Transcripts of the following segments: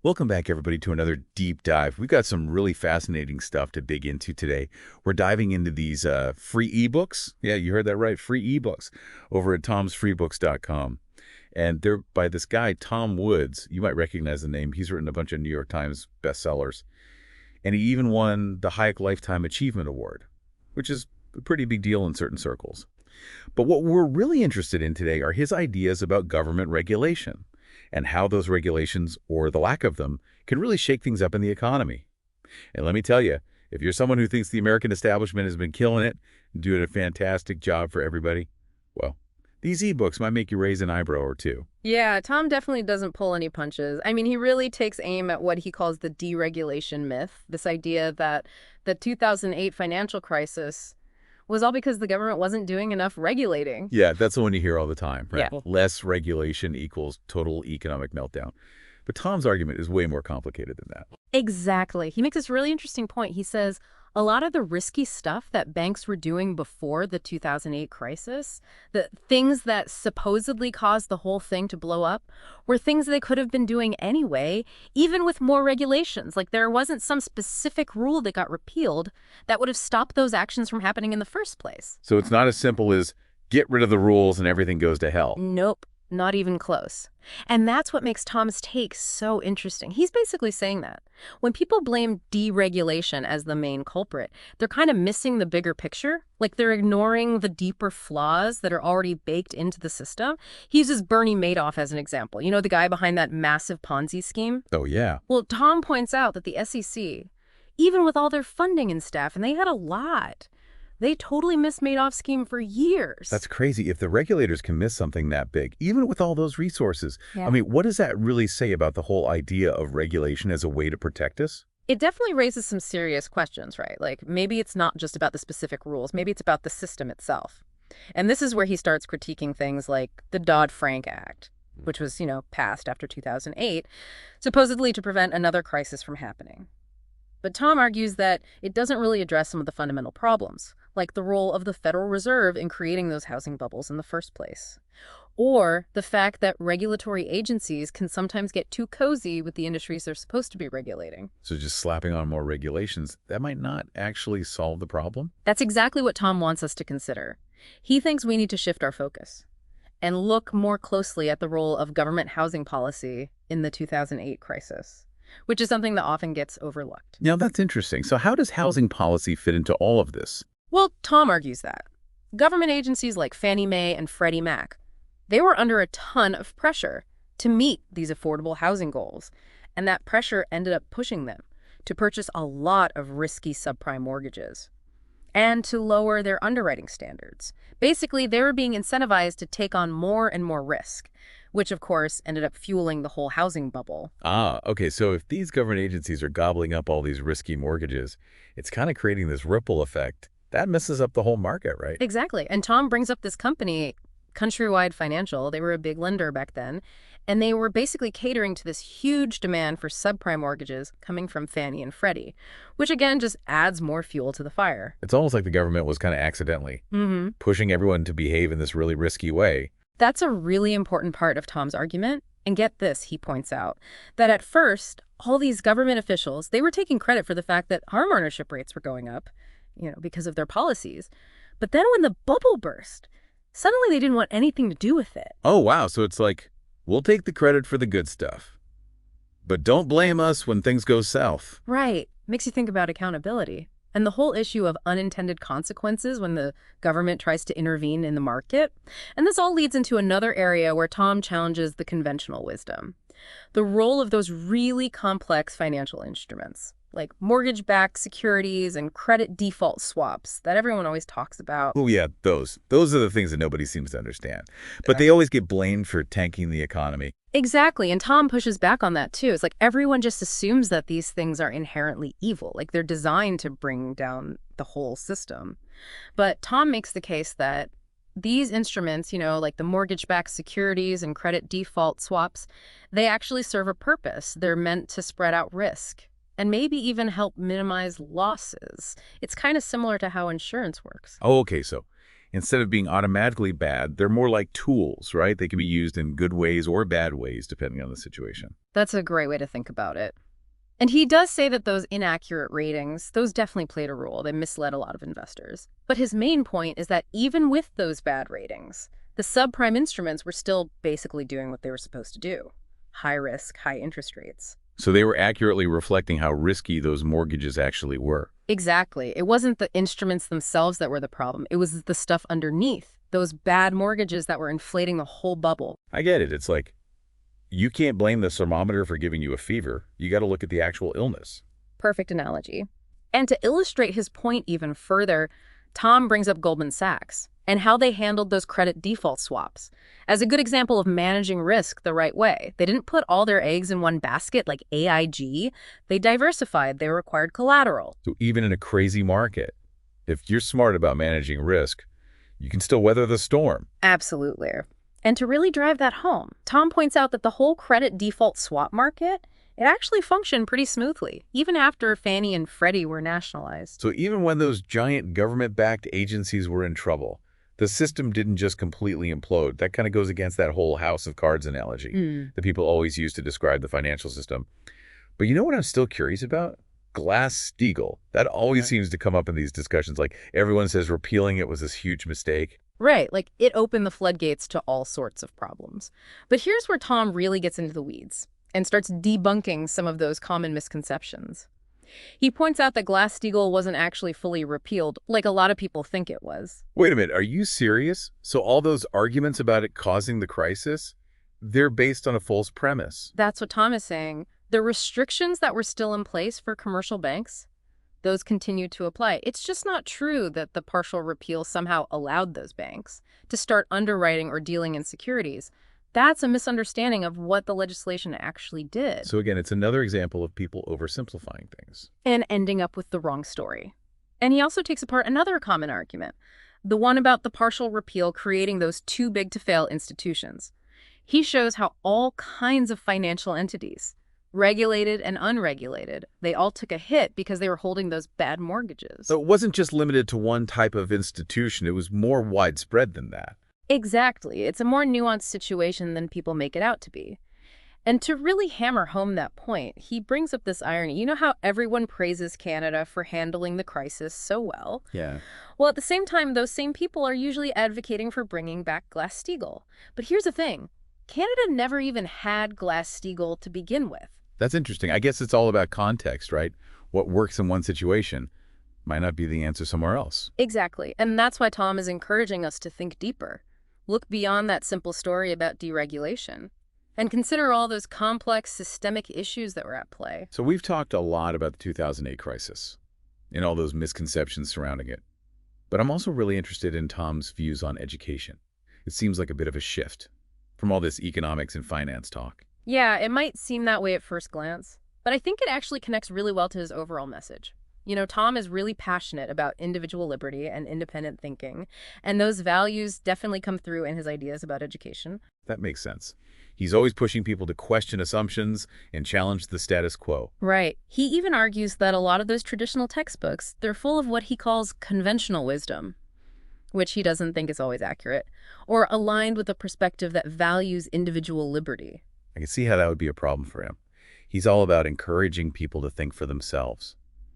Welcome back, everybody, to another deep dive. We've got some really fascinating stuff to dig into today. We're diving into these free ebooks. Yeah, you heard that right, free ebooks over at tomsfreebooks.com. And they're by this guy, Tom Woods. You might recognize the name. He's written a bunch of New York Times bestsellers. And he even won the Hayek Lifetime Achievement Award, which is a pretty big deal in certain circles. But what we're really interested in today are his ideas about government regulation and how those regulations, or the lack of them, can really shake things up in the economy. And let me tell you, if you're someone who thinks the American establishment has been killing it, doing a fantastic job for everybody, well, these ebooks might make you raise an eyebrow or two. Yeah, Tom definitely doesn't pull any punches. I mean, he really takes aim at what he calls the deregulation myth, this idea that the 2008 financial crisis was all because the government wasn't doing enough regulating. Yeah, that's the one you hear all the time, right? Yeah. Less regulation equals total economic meltdown. But Tom's argument is way more complicated than that. Exactly. He makes this really interesting point. He says a lot of the risky stuff that banks were doing before the 2008 crisis, the things that supposedly caused the whole thing to blow up, were things they could have been doing anyway, even with more regulations. Like there wasn't some specific rule that got repealed that would have stopped those actions from happening in the first place. So it's not as simple as get rid of the rules and everything goes to hell. Nope. Not even close. And that's what makes Tom's take so interesting. He's basically saying that when people blame deregulation as the main culprit, they're kind of missing the bigger picture. Like they're ignoring the deeper flaws that are already baked into the system. He uses Bernie Madoff as an example. You know, the guy behind that massive Ponzi scheme? Oh, yeah. Well, Tom points out that the SEC, even with all their funding and staff, and they had a lot, they totally missed Madoff's scheme for years. That's crazy. If the regulators can miss something that big, even with all those resources, Yeah. I mean, what does that really say about the whole idea of regulation as a way to protect us? It definitely raises some serious questions, right? Like maybe it's not just about the specific rules, maybe it's about the system itself. And this is where he starts critiquing things like the Dodd-Frank Act, which was, passed after 2008, supposedly to prevent another crisis from happening. But Tom argues that it doesn't really address some of the fundamental problems, like the role of the Federal Reserve in creating those housing bubbles in the first place, or the fact that regulatory agencies can sometimes get too cozy with the industries they're supposed to be regulating. So just slapping on more regulations, that might not actually solve the problem? That's exactly what Tom wants us to consider. He thinks we need to shift our focus and look more closely at the role of government housing policy in the 2008 crisis, which is something that often gets overlooked. Now, that's interesting. So how does housing policy fit into all of this? Well, Tom argues that government agencies like Fannie Mae and Freddie Mac, they were under a ton of pressure to meet these affordable housing goals, and that pressure ended up pushing them to purchase a lot of risky subprime mortgages and to lower their underwriting standards. Basically, they were being incentivized to take on more and more risk, which of course ended up fueling the whole housing bubble. Ah, okay. So if these government agencies are gobbling up all these risky mortgages, it's kind of creating this ripple effect. That messes up the whole market, right? Exactly. And Tom brings up this company, Countrywide Financial. They were a big lender back then, and they were basically catering to this huge demand for subprime mortgages coming from Fannie and Freddie, which again just adds more fuel to the fire. It's almost like the government was kind of accidentally pushing everyone to behave in this really risky way. That's a really important part of Tom's argument. And get this, he points out, that at first, all these government officials, they were taking credit for the fact that homeownership rates were going up, because of their policies. But then when the bubble burst, suddenly they didn't want anything to do with it. Oh, wow. So it's like, we'll take the credit for the good stuff, but don't blame us when things go south. Right. Makes you think about accountability and the whole issue of unintended consequences when the government tries to intervene in the market. And this all leads into another area where Tom challenges the conventional wisdom, the role of those really complex financial instruments, like mortgage-backed securities and credit default swaps that everyone always talks about. Oh, yeah, those are the things that nobody seems to understand. But they always get blamed for tanking the economy. Exactly, and Tom pushes back on that too. It's like everyone just assumes that these things are inherently evil, like they're designed to bring down the whole system. But Tom makes the case that these instruments, like the mortgage-backed securities and credit default swaps, they actually serve a purpose. They're meant to spread out risk and maybe even help minimize losses. It's kind of similar to how insurance works. Oh, okay, so Instead of being automatically bad, they're more like tools, right? They can be used in good ways or bad ways, depending on the situation. That's a great way to think about it. And he does say that those inaccurate ratings, those definitely played a role. They misled a lot of investors. But his main point is that even with those bad ratings, the subprime instruments were still basically doing what they were supposed to do. High risk, high interest rates. So they were accurately reflecting how risky those mortgages actually were. Exactly. It wasn't the instruments themselves that were the problem. It was the stuff underneath, those bad mortgages that were inflating the whole bubble. I get it. It's like, you can't blame the thermometer for giving you a fever. You got to look at the actual illness. Perfect analogy. And to illustrate his point even further, Tom brings up Goldman Sachs and how they handled those credit default swaps as a good example of managing risk the right way. They didn't put all their eggs in one basket like AIG. They diversified. They required collateral. So even in a crazy market, if you're smart about managing risk, you can still weather the storm. Absolutely. And to really drive that home, Tom points out that the whole credit default swap market, it actually functioned pretty smoothly, even after Fannie and Freddie were nationalized. So even when those giant government-backed agencies were in trouble, the system didn't just completely implode. That kind of goes against that whole house of cards analogy that people always use to describe the financial system. But you know what I'm still curious about? Glass-Steagall. That always seems to come up in these discussions. Like everyone says repealing it was this huge mistake. Right, like it opened the floodgates to all sorts of problems. But here's where Tom really gets into the weeds and starts debunking some of those common misconceptions. He points out that Glass-Steagall wasn't actually fully repealed like a lot of people think it was. Wait a minute, are you serious? So all those arguments about it causing the crisis, they're based on a false premise. That's what Tom is saying. The restrictions that were still in place for commercial banks, those continue to apply. It's just not true that the partial repeal somehow allowed those banks to start underwriting or dealing in securities. That's a misunderstanding of what the legislation actually did. So again, it's another example of people oversimplifying things. And ending up with the wrong story. And he also takes apart another common argument, the one about the partial repeal creating those too big to fail institutions. He shows how all kinds of financial entities, regulated and unregulated, they all took a hit because they were holding those bad mortgages. So it wasn't just limited to one type of institution. It was more widespread than that. Exactly. It's a more nuanced situation than people make it out to be. And to really hammer home that point, he brings up this irony. You know how everyone praises Canada for handling the crisis so well? Yeah. Well, at the same time, those same people are usually advocating for bringing back Glass-Steagall. But here's the thing. Canada never even had Glass-Steagall to begin with. That's interesting. I guess it's all about context, right? What works in one situation might not be the answer somewhere else. Exactly. And that's why Tom is encouraging us to think deeper. Look beyond that simple story about deregulation and consider all those complex systemic issues that were at play. So we've talked a lot about the 2008 crisis and all those misconceptions surrounding it. But I'm also really interested in Tom's views on education. It seems like a bit of a shift from all this economics and finance talk. Yeah, it might seem that way at first glance, but I think it actually connects really well to his overall message. You know, Tom is really passionate about individual liberty and independent thinking, and those values definitely come through in his ideas about education. That makes sense. He's always pushing people to question assumptions and challenge the status quo. Right. He even argues that a lot of those traditional textbooks, they're full of what he calls conventional wisdom, which he doesn't think is always accurate, or aligned with a perspective that values individual liberty. I can see how that would be a problem for him. He's all about encouraging people to think for themselves,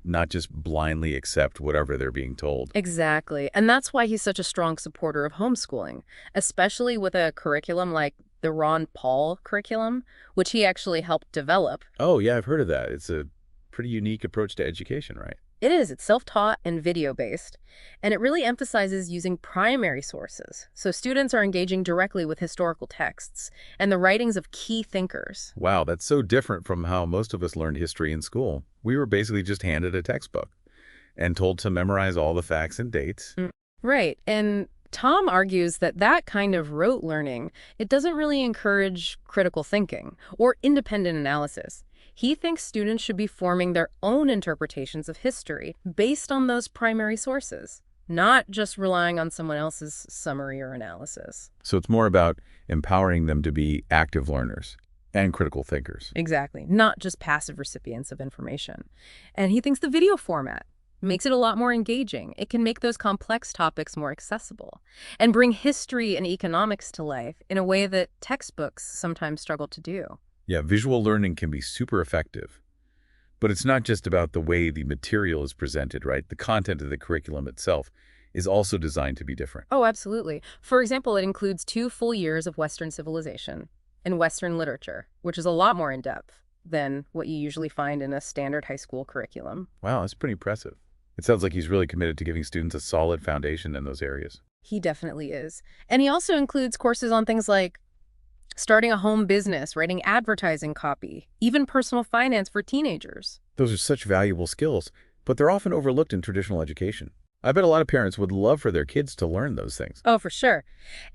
not just blindly accept whatever they're being told. Exactly. And that's why he's such a strong supporter of homeschooling, especially with a curriculum like the Ron Paul curriculum, which he actually helped develop. Oh, yeah, I've heard of that. It's a pretty unique approach to education, right? It is. It's self-taught and video-based, and it really emphasizes using primary sources. So students are engaging directly with historical texts and the writings of key thinkers. Wow, that's so different from how most of us learned history in school. We were basically just handed a textbook and told to memorize all the facts and dates. Right. And Tom argues that that kind of rote learning, it doesn't really encourage critical thinking or independent analysis. He thinks students should be forming their own interpretations of history based on those primary sources, not just relying on someone else's summary or analysis. So it's more about empowering them to be active learners and critical thinkers. Exactly. Not just passive recipients of information. And he thinks the video format, makes it a lot more engaging. It can make those complex topics more accessible and bring history and economics to life in a way that textbooks sometimes struggle to do. Yeah, visual learning can be super effective. But it's not just about the way the material is presented, right? The content of the curriculum itself is also designed to be different. Oh, absolutely. For example, it includes 2 full years of Western civilization and Western literature, which is a lot more in-depth than what you usually find in a standard high school curriculum. Wow, that's pretty impressive. It sounds like he's really committed to giving students a solid foundation in those areas. He definitely is. And he also includes courses on things like starting a home business, writing advertising copy, even personal finance for teenagers. Those are such valuable skills, but they're often overlooked in traditional education. I bet a lot of parents would love for their kids to learn those things. Oh, for sure.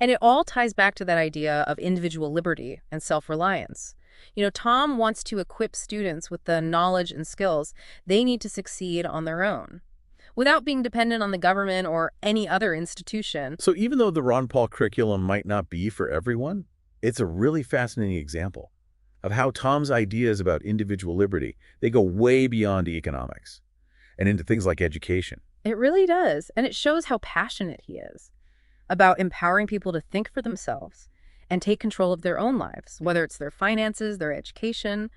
And it all ties back to that idea of individual liberty and self-reliance. Tom wants to equip students with the knowledge and skills they need to succeed on their own, without being dependent on the government or any other institution. So even though the Ron Paul curriculum might not be for everyone, it's a really fascinating example of how Tom's ideas about individual liberty, they go way beyond economics and into things like education. It really does. And it shows how passionate he is about empowering people to think for themselves and take control of their own lives, whether it's their finances, their education,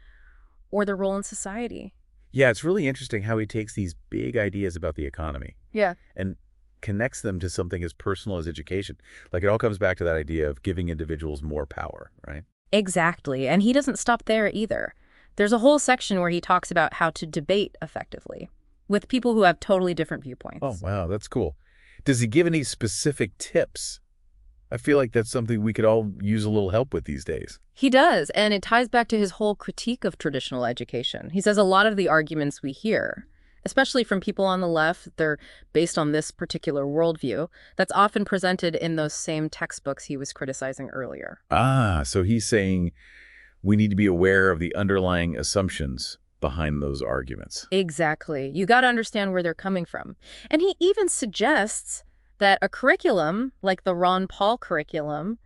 or their role in society. Yeah, it's really interesting how he takes these big ideas about the economy Yeah. and connects them to something as personal as education. Like it all comes back to that idea of giving individuals more power, right? Exactly. And he doesn't stop there either. There's a whole section where he talks about how to debate effectively with people who have totally different viewpoints. Oh, wow, that's cool. Does he give any specific tips? I feel like that's something we could all use a little help with these days. He does, and it ties back to his whole critique of traditional education. He says a lot of the arguments we hear, especially from people on the left, they're based on this particular worldview that's often presented in those same textbooks he was criticizing earlier. Ah, so he's saying we need to be aware of the underlying assumptions behind those arguments. Exactly. You got to understand where they're coming from. And he even suggests that a curriculum, like the Ron Paul curriculum,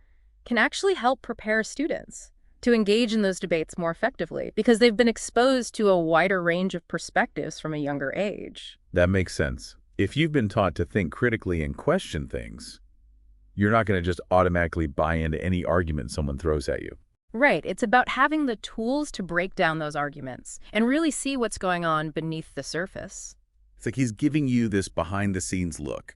can actually help prepare students to engage in those debates more effectively because they've been exposed to a wider range of perspectives from a younger age. That makes sense. If you've been taught to think critically and question things, you're not going to just automatically buy into any argument someone throws at you. Right. It's about having the tools to break down those arguments and really see what's going on beneath the surface. It's like he's giving you this behind-the-scenes look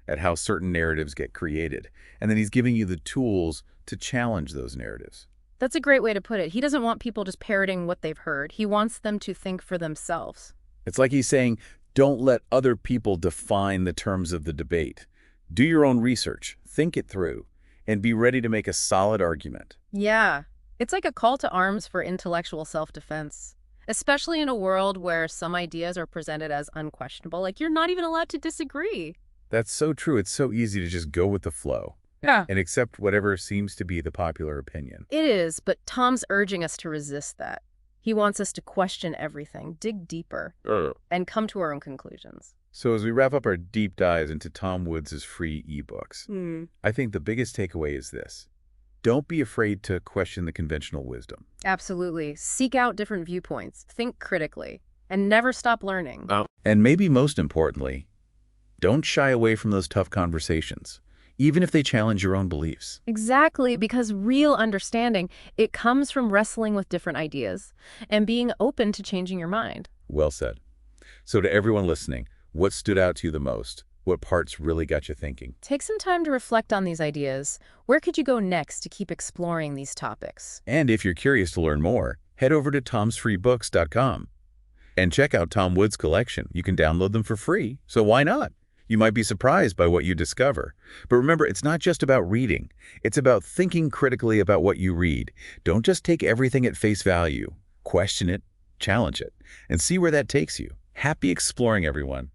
at how certain narratives get created, and then he's giving you the tools to challenge those narratives. That's a great way to put it. He doesn't want people just parroting what they've heard. He wants them to think for themselves. It's like he's saying, don't let other people define the terms of the debate. Do your own research, think it through, and be ready to make a solid argument. Yeah. It's like a call to arms for intellectual self-defense, especially in a world where some ideas are presented as unquestionable, like you're not even allowed to disagree. That's so true. It's so easy to just go with the flow. Yeah. And accept whatever seems to be the popular opinion. It is, but Tom's urging us to resist that. He wants us to question everything, dig deeper, and come to our own conclusions. So as we wrap up our deep dives into Tom Woods' free ebooks, I think the biggest takeaway is this. Don't be afraid to question the conventional wisdom. Absolutely. Seek out different viewpoints, think critically, and never stop learning. And maybe most importantly, don't shy away from those tough conversations, even if they challenge your own beliefs. Exactly, because real understanding, it comes from wrestling with different ideas and being open to changing your mind. Well said. So to everyone listening, what stood out to you the most? What parts really got you thinking? Take some time to reflect on these ideas. Where could you go next to keep exploring these topics? And if you're curious to learn more, head over to tomsfreebooks.com and check out Tom Woods' collection. You can download them for free, so why not? You might be surprised by what you discover. But remember, it's not just about reading. It's about thinking critically about what you read. Don't just take everything at face value. Question it, challenge it, and see where that takes you. Happy exploring, everyone.